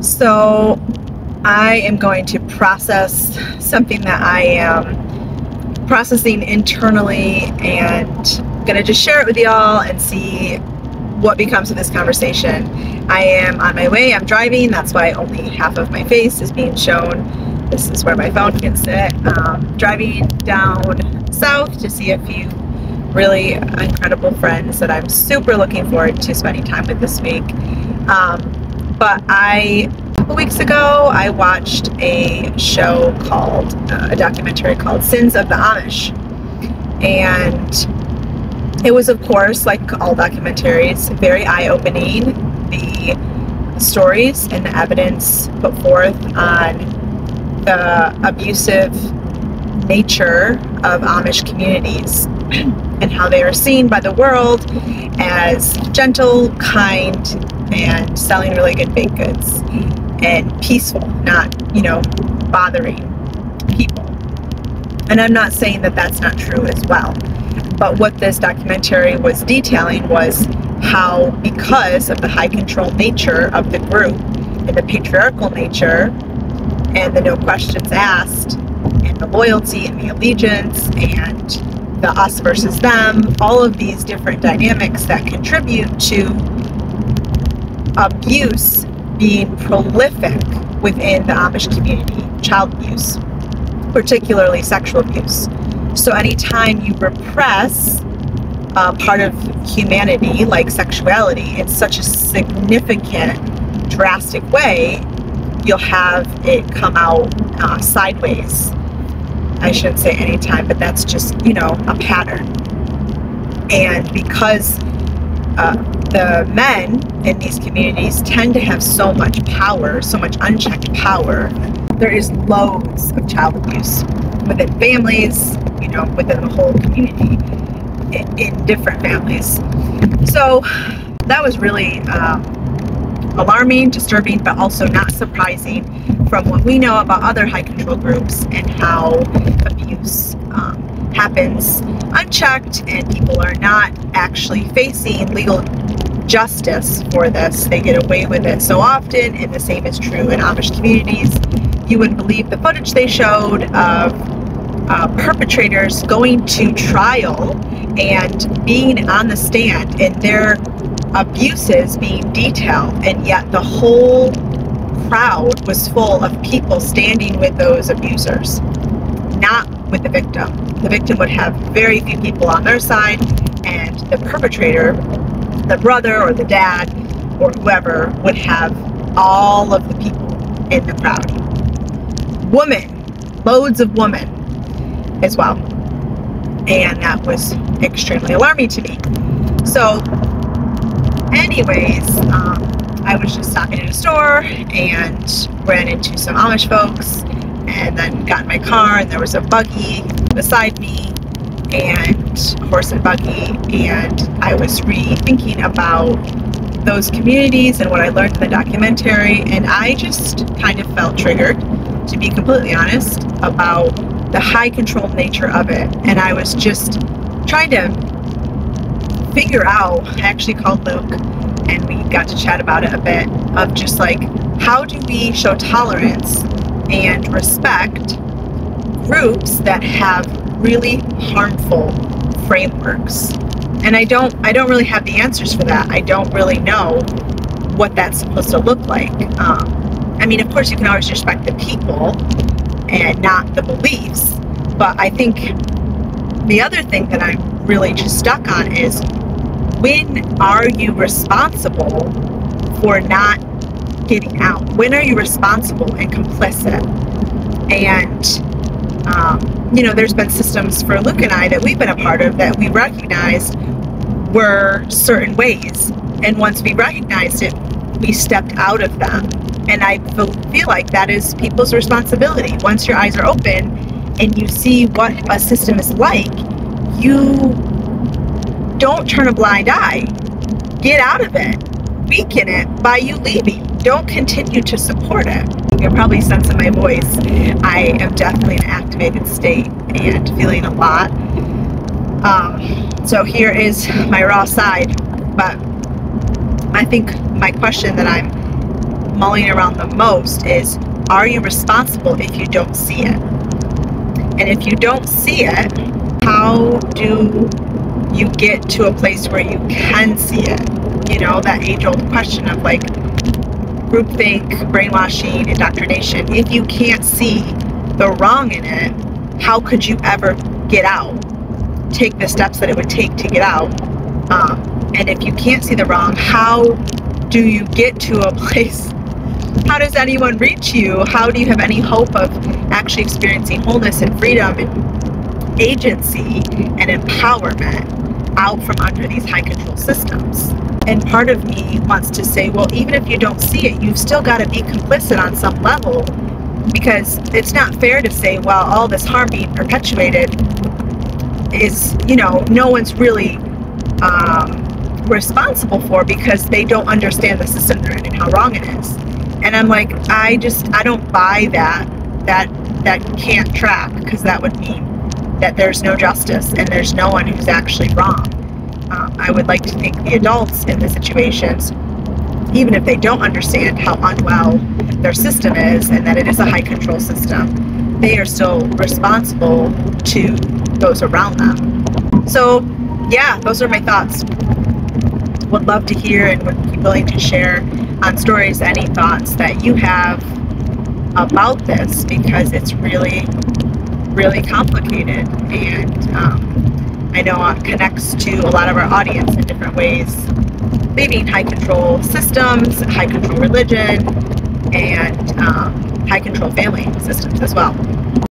So I am going to process something that I am processing internally, and going to just share it with y'all and see what becomes of this conversation. I am on my way. I'm driving. That's why only half of my face is being shown. This is where my phone can sit. Driving down south to see a few really incredible friends that I'm super looking forward to spending time with this week. But a couple weeks ago, I watched a show called, a documentary called Sins of the Amish. And it was, of course, like all documentaries, very eye-opening. The stories and the evidence put forth on the abusive nature of Amish communities and how they are seen by the world as gentle, kind, and selling really good baked goods and peaceful, not, bothering people. And I'm not saying that that's not true as well. But what this documentary was detailing was how, because of the high control nature of the group and the patriarchal nature and the no questions asked and the loyalty and the allegiance and the us versus them, all of these different dynamics that contribute to abuse being prolific within the Amish community, child abuse, particularly sexual abuse. So anytime you repress part of humanity like sexuality in such a significant, drastic way, you'll have it come out sideways. I shouldn't say anytime, but that's just, a pattern. And because the men in these communities tend to have so much power, so much unchecked power, there is loads of child abuse within families, within the whole community, in different families. So that was really alarming, disturbing, but also not surprising from what we know about other high control groups and how abuse happens unchecked and people are not actually facing legal justice for this. They get away with it so often, and the same is true in Amish communities. You wouldn't believe the footage they showed of perpetrators going to trial and being on the stand and their abuses being detailed, and yet the whole crowd was full of people standing with those abusers, not with the victim. The victim would have very few people on their side, and the perpetrator, the brother or the dad or whoever, would have all of the people in the crowd. Women, loads of women as well. And that was extremely alarming to me. So anyways, I was just stopping at a store and ran into some Amish folks, and then got in my car and there was a buggy beside me, and a horse and buggy, and I was rethinking about those communities and what I learned in the documentary, and I just kind of felt triggered, to be completely honest, about the high control nature of it. And I was just trying to figure out, I actually called Luke and we got to chat about it a bit, of just like, how do we show tolerance and respect groups that have really harmful frameworks? And I don't really have the answers for that. I don't really know what that's supposed to look like. I mean, of course you can always respect the people and not the beliefs, but I think the other thing that I'm really just stuck on is, when are you responsible for not getting out? When are you responsible and complicit? And there's been systems for Luke and I that we've been a part of that we recognized were certain ways, and once we recognized it, we stepped out of them. And I feel like that is people's responsibility. Once your eyes are open and you see what a system is like, you don't turn a blind eye. Get out of it. Weaken it by you leaving. Don't continue to support it. You'll probably sense in my voice, I am definitely in an activated state and feeling a lot. So here is my raw side. But I think my question that I'm mulling around the most is, are you responsible if you don't see it? And if you don't see it, how do you get to a place where you can see it? You know, that age-old question of like groupthink, brainwashing, indoctrination. If you can't see the wrong in it, how could you ever get out? Take the steps that it would take to get out. And if you can't see the wrong, how do you get to a place? How does anyone reach you? How do you have any hope of actually experiencing wholeness and freedom and agency and empowerment out from under these high control systems? And part of me wants to say, well, even if you don't see it, you've still got to be complicit on some level, because it's not fair to say, well, all this harm being perpetuated is, you know, no one's really responsible for, because they don't understand the system they're in and how wrong it is. And I'm like, I don't buy that can't track, because that would mean that there's no justice and there's no one who's actually wrong. I would like to think the adults in the situations, even if they don't understand how unwell their system is and that it is a high control system, they are still responsible to those around them. So yeah, those are my thoughts. Would love to hear and would be willing to share on stories, any thoughts that you have about this, because it's really, really complicated, and I know it connects to a lot of our audience in different ways, maybe in high control systems, high control religion, and high control family systems as well.